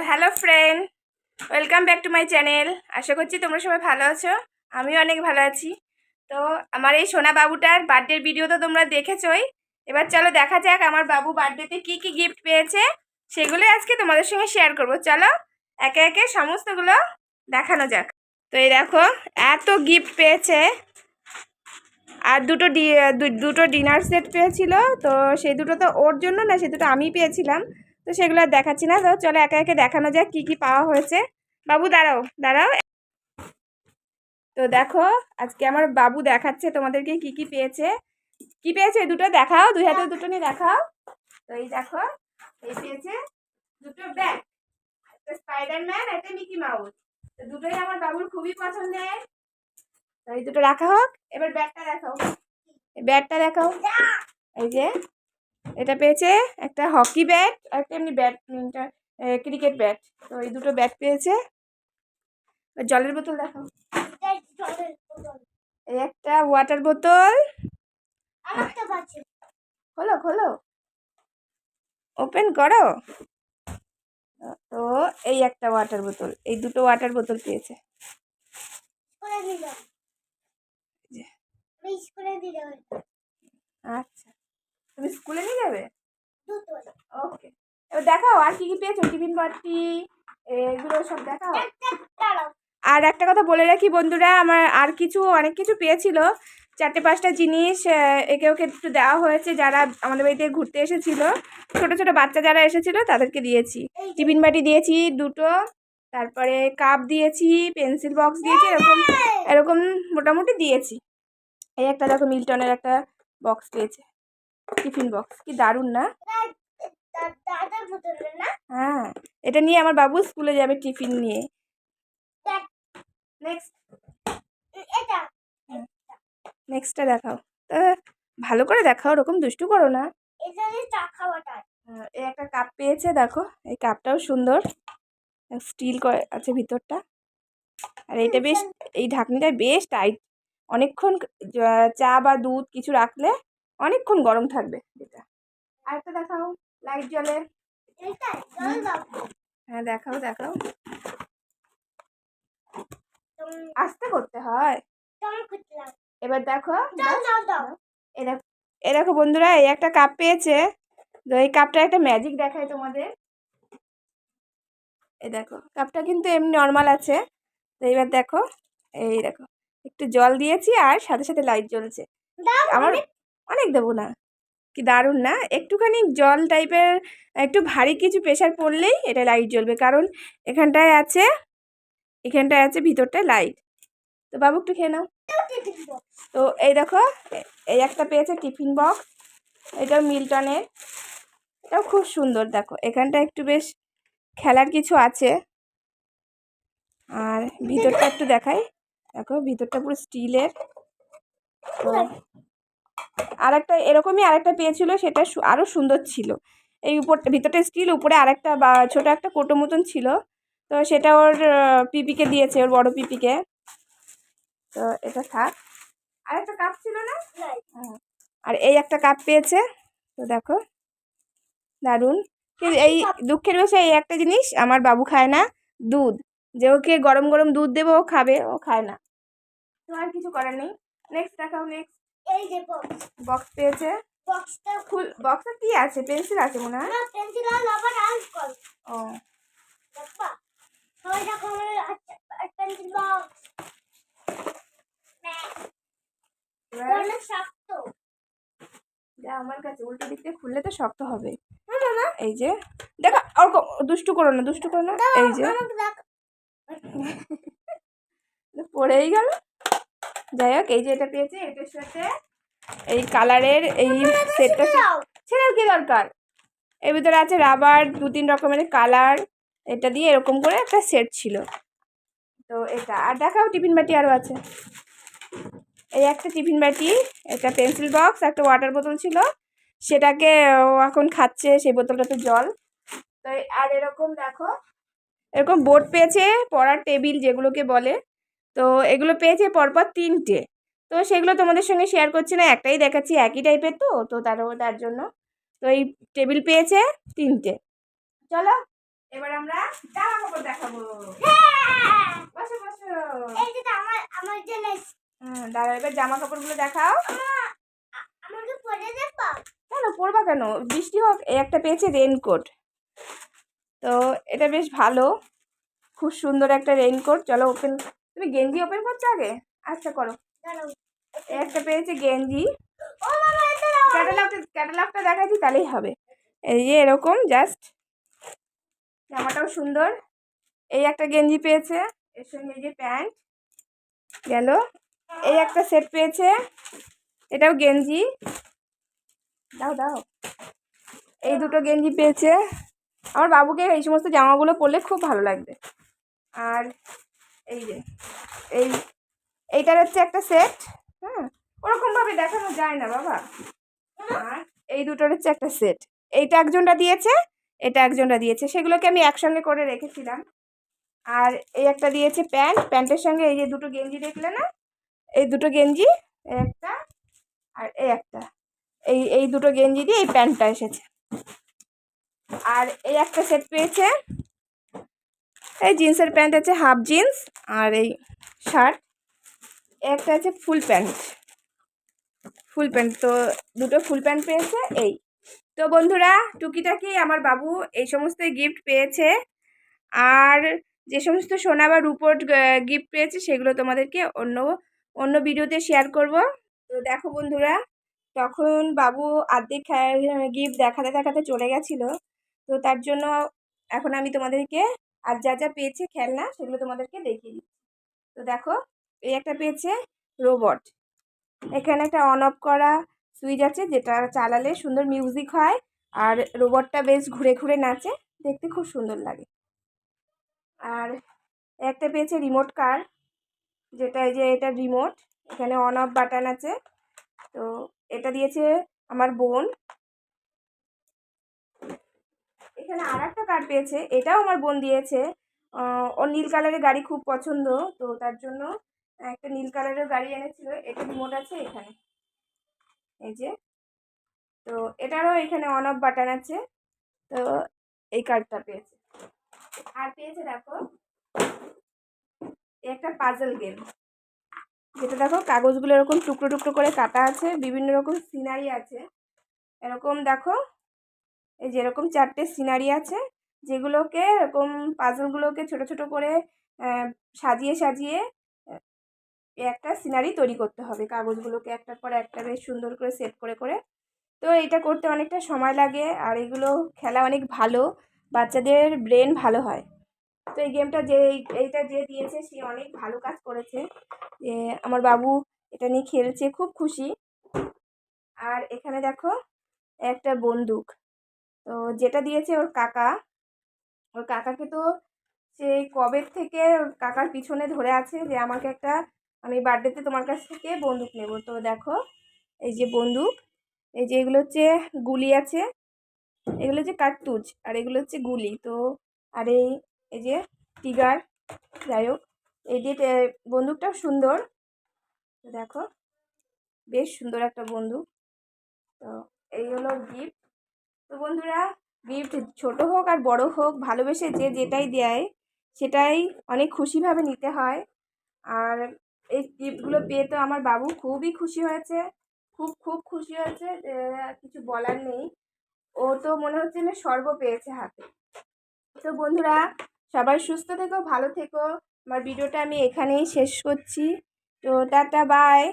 Hello friend, welcome back to my channel. আশা করছি তোমরা সবাই ভালো আছো। আমিও অনেক ভালো আছি। তো আমার এই সোনা বাবুটার বার্থডের ভিডিও তো তোমরা দেখেছোই। এবার চলো দেখা যাক আমার বাবু বার্থডেতে কি কি গিফট পেয়েছে, সেগুলো আজকে তোমাদের সঙ্গে শেয়ার করব। চলো একে একে সমস্তগুলো দেখানো যাক। তো এই দেখো, এত গিফট পেয়েছে। আর দুটো ডিনার সেট পেয়েছিল। তো সেই দুটো তো ওর জন্য না, সেই দুটো আমি পেয়েছিলাম। তো সেগুলো আর দেখাচ্ছি না। তো চলো একে একে দেখানো যাক কি কি পাওয়া হয়েছে। বাবু দাঁড়াও দাঁড়াও। তো দেখো, আজকে আমার বাবু দেখাচ্ছে তোমাদেরকে কি কি পেয়েছে। কি পেয়েছে দুটো দেখাও, দুই হাতে দুটো নিয়ে দেখাও। তো এই দেখো, এই পেয়েছে দুটো ব্যাগ, একটা স্পাইডারম্যান, একটা মিকি মাউস। তো দুটোই আমার বাবুর খুবই পছন্দের। তো এই দুটো রাখা হোক। এবার ব্যাগটা দেখাও, ব্যাটটা দেখাও। এই যে এটা পেয়েছে একটা হকি ব্যাট আর একটা এমনি ব্যাডমিন্টন ক্রিকেট ব্যাট। তো এই দুটো ব্যাট পেয়েছে। জলের বোতল দেখাও, এই একটা ওয়াটার বোতল। খোলো খোলো, ওপেন করো। তো এই একটা ওয়াটার বোতল, এই দুটো ওয়াটার বোতল পেয়েছে। আচ্ছা, তুমি স্কুলে নিয়ে যাবে? ওকে, এবার দেখাও আর কি কি পেয়েছো। টিফিন বাটি, এগুলো সব দেখাও। আর একটা কথা বলে রাখি বন্ধুরা, আমার আর অনেক কিছু পেয়েছিল, 4-5টা জিনিস একে ওকে একটু দেওয়া হয়েছে যারা আমাদের বাড়িতে ঘুরতে এসেছিল। ছোট ছোট বাচ্চা যারা এসেছিল তাদেরকে দিয়েছি। টিফিন বাটি দিয়েছি দুটো, তারপরে কাপ দিয়েছি, পেন্সিল বক্স দিয়েছি, এরকম এরকম মোটামুটি দিয়েছি। এই একটা দেখো, মিল্টনের একটা বক্স পেয়েছে, টিফিন বক্স। কি দারুণ না? হ্যাঁ, এটা নিয়ে আমার বাবু স্কুলে যাবে টিফিন নিয়ে। নেক্সটটা দেখাও। ভালো করে দেখাও, ওরকম দুষ্টু করো না। এই একটা কাপ পেয়েছে, দেখো এই কাপটাও সুন্দর, স্টিল করে আছে ভিতরটা। আর এইটা বেশ, এই ঢাকনিটা বেশ টাইট, অনেকক্ষণ চা বা দুধ কিছু রাখলে অনেকক্ষণ গরম থাকবে এটা। আরেকটা দেখাও, লাইট জ্বলে। হ্যাঁ দেখাও দেখাও, আস্তে করতে হয়। এবার দেখো, এ দেখো বন্ধুরা, এই একটা কাপ পেয়েছে। তো এই কাপটা একটা ম্যাজিক দেখায় তোমাদের। এই দেখো, কাপটা কিন্তু এমনি নর্মাল আছে। তো এবার দেখো, এই দেখো একটু জল দিয়েছি আর সাথে সাথে লাইট জ্বলছে। আমার অনেক দেবো না, কি দারুণ না? একটুখানি জল টাইপের, একটু ভারী কিছু প্রেশার পড়লেই এটা লাইট জ্বলবে, কারণ এখানটায় আছে ভিতরটায় লাইট। তো বাবু একটু খেয়ে নাও। তো এই দেখো, এই একটা পেয়েছে টিফিন বক্স, এটাও মিল্টনের, এটাও খুব সুন্দর। দেখো এখানটা একটু বেশ খেলার কিছু আছে। আর ভিতরটা একটু দেখাই, দেখো ভিতরটা পুরো স্টিলের। তো আরেকটা এরকমই আরেকটা পেয়েছিল, সেটা আরও সুন্দর ছিল। এই ভিতরটা স্টিল, উপরে আরেকটা বা ছোটো একটা কোটো মতন ছিল। তো সেটা ওর পিপিকে দিয়েছে, ওর বড় পিপিকে। তো এটা থাক। আরেকটা কাপ ছিল না? আর এই একটা কাপ পেয়েছে। তো দেখো দারুণ। কিন্তু এই দুঃখের বিষয় এই একটা জিনিস, আমার বাবু খায় না দুধ। যে ওকে গরম গরম দুধ দেবো ও খাবে, ও খায় না। তো আর কিছু করার নেই। নেক্সট দেখাও। নেক্সট এই যে বক্স পেয়েছে। বক্সে কি আছে? পেন্সিল আছে মনে হয়। ও আমার কাছে উল্টো দিক থেকে খুললে তো শক্ত হবে। এই যে দেখো, ওরকম দুষ্টু করো না, দুষ্টু করো না। এই যে পড়েই গেল। যাই হোক, এই যে এটা পেয়েছে, এটার সাথে এই কালারের এই সেটটা। ছেড়ে কি দরকার? এর ভিতরে আছে রাবার, 2-3 রকমের কালার। এটা দিয়ে এরকম করে একটা সেট ছিল। তো এটা আর দেখাও, টিফিন বাটি আরও আছে। এই একটা টিফিন বাটি, একটা পেন্সিল বক্স, একটা ওয়াটার বোতল ছিল, সেটাকে ও এখন খাচ্ছে, সেই বোতলটাতে জল। তো আর এরকম দেখো, এরকম বোর্ড পেয়েছে, পড়ার টেবিল যেগুলোকে বলে। তো এগুলো পেয়েছে পরপর 3টে। তো সেগুলো তোমাদের সঙ্গে শেয়ার করছি না, একটাই দেখাচ্ছি, একই টাইপের। তো তার জন্য। তো এই টেবিল পেয়েছে 3টে। চলো এবার আমরা জামা কাপড় দেখাবো। বসো বসো। এই যে আমার জন্য দাঁড়াও, এবার জামা কাপড়গুলো দেখাও। আমাকে পরে দেবা? কেন পরবা কেন, বৃষ্টি হোক। এই একটা পেয়েছে রেইনকোট, তো এটা বেশ ভালো, খুব সুন্দর একটা রেইনকোট। চলো ওপেন, তুমি গেঞ্জি ওপেন করছো আগে? আচ্ছা করো। এই একটা পেয়েছে গেঞ্জি, ক্যাটালগটা দেখাচ্ছি তাহলেই হবে। এই যে এরকম জাস্ট, জামাটাও সুন্দর। এই একটা গেঞ্জি পেয়েছে, এর সঙ্গে এই যে প্যান্ট গেল। এই একটা সেট পেয়েছে, এটাও গেঞ্জি। দাও দাও। এই দুটো গেঞ্জি পেয়েছে। আমার বাবুকে এই সমস্ত জামাগুলো পরলে খুব ভালো লাগবে। আর এই যে এইটার হচ্ছে একটা সেট, হ্যাঁ, ওরকমভাবে দেখানো যায় না বাবা। আর এই দুটোর হচ্ছে একটা সেট, এইটা একজনটা দিয়েছে, এটা একজনটা দিয়েছে, সেগুলোকে আমি একসঙ্গে করে রেখেছিলাম। আর এই একটা দিয়েছে প্যান্ট, প্যান্টের সঙ্গে এই যে দুটো গেঞ্জি দেখলে না, এই দুটো গেঞ্জি, একটা আর এই একটা, এই দুটো গেঞ্জি দিয়ে এই প্যান্টটা এসেছে। আর এই একটা সেট পেয়েছে, এই জিন্সের প্যান্ট আছে, হাফ জিন্স আর এই শার্ট। একটা আছে ফুল প্যান্ট, তো দুটো ফুল প্যান্ট পেয়েছে। এই তো বন্ধুরা, টুকিটাকি আমার বাবু এই সমস্ত গিফট পেয়েছে। আর যে সমস্ত সোনা বা রূপোর গিফট পেয়েছে সেগুলো তোমাদেরকে অন্য অন্য ভিডিওতে শেয়ার করব। তো দেখো বন্ধুরা, তখন বাবু অর্ধেক গিফট দেখাতে দেখাতে চলে গেছিলো, তো তার জন্য এখন আমি তোমাদেরকে আর যা যা পেয়েছে খেলনা সেগুলো তোমাদেরকে দেখিয়ে দিচ্ছি। তো দেখো, এই একটা পেয়েছে রোবট, এখানে একটা অন অফ করা সুইচ আছে, যেটা চালালে সুন্দর মিউজিক হয় আর রোবটটা বেশ ঘুরে ঘুরে নাচে, দেখতে খুব সুন্দর লাগে। আর একটা পেয়েছে রিমোট কার, যেটা এই যে এটা রিমোট, এখানে অন অফ বাটন আছে। তো এটা দিয়েছে আমার বোন। এখানে আর একটা কার পেয়েছে, এটাও আমার বোন দিয়েছে। ওর নীল কালারের গাড়ি খুব পছন্দ, তো তার জন্য একটা নীল কালারের গাড়ি এনেছিল। এটা রিমোট আছে এখানে, এই যে। তো এটারও এখানে অন অফ বাটন আছে। তো এই কার্ডটা পেয়েছে। আর পেয়েছে দেখো একটা পাজল গেম, যেটা দেখো কাগজগুলো এরকম টুকরো টুকরো করে কাটা আছে, বিভিন্ন রকম সিনারি আছে। এরকম দেখো, এই যেরকম 4টে সিনারি আছে, যেগুলোকে এরকম পাজলগুলোকে ছোট ছোট করে সাজিয়ে সাজিয়ে একটা সিনারি তৈরি করতে হবে। কাগজগুলোকে একটার পর একটা বেশ সুন্দর করে সেট করে করে। তো এটা করতে অনেকটা সময় লাগে, আর এগুলো খেলা অনেক ভালো, বাচ্চাদের ব্রেন ভালো হয়। তো এই গেমটা এইটা যে দিয়েছে সে অনেক ভালো কাজ করেছে, যে আমার বাবু এটা নিয়ে খেলছে, খুব খুশি। আর এখানে দেখো একটা বন্দুক, তো যেটা দিয়েছে ওর কাকাকে তো সেই কবের থেকে ওর কাকার পিছনে ধরে আছে যে আমাকে একটা, আমি বার্থডেতে তোমার কাছ থেকে বন্দুক নেব। তো দেখো এই যে বন্দুক, এই যে এগুলো হচ্ছে গুলি আছে, এগুলো হচ্ছে কার্তুজ আর এগুলো হচ্ছে গুলি। তো আর এই যে টিগার, যাই হোক এই যে বন্দুকটাও সুন্দর, তো দেখো বেশ সুন্দর একটা বন্দুক। তো এই হলো গিফট। তো বন্ধুরা, গিফট ছোট হোক আর বড় হোক, ভালোবেসে যে যেটাই দেয় সেটাই অনেক খুশিভাবে নিতে হয়। আর এই গিফটগুলো পেয়ে তো আমার বাবু খুবই খুশি হয়েছে, খুব খুব খুশি হয়েছে, কিছু বলার নেই। ও তো মনে হচ্ছে না স্বর্গ পেয়েছে হাতে। তো বন্ধুরা, সবাই সুস্থ থেকো, ভালো থেকো। আমার ভিডিওটা আমি এখানেই শেষ করছি। তো টাটা, বাই।